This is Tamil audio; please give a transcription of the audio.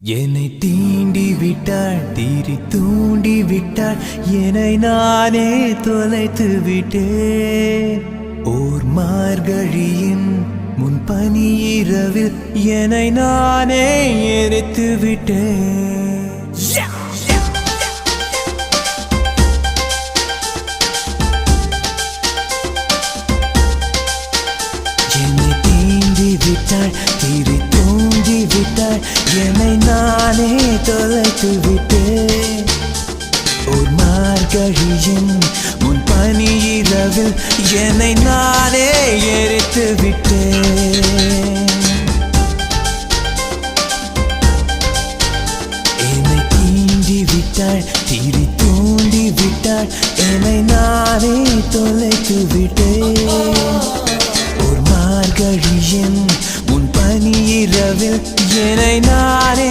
என்னை தீண்டி விட்டாள் தீரி தூண்டி விட்டாள் என்னை நானே தொலைத்து விட்டேன் ஓர் மார்கழியின் முன்பனி இரவில் என்னை நானே எரித்து விட்டேன் என்னை தீண்டி விட்டாள் தீரி தூண்டி விட்டாள் என்னை நானே தொலைத்து விட்டேன் ஒரு மார்கழியின் முன்பனி இரவில் என்னை நானே எரித்து விட்டேன் என்னை தீண்டி விட்டாள் தீரி தூண்டி விட்டாள் என்னை நானே தொலைத்து விட்டேன் ஒரு மார்கழியின் முன்பனி இரவில் என்னை நானே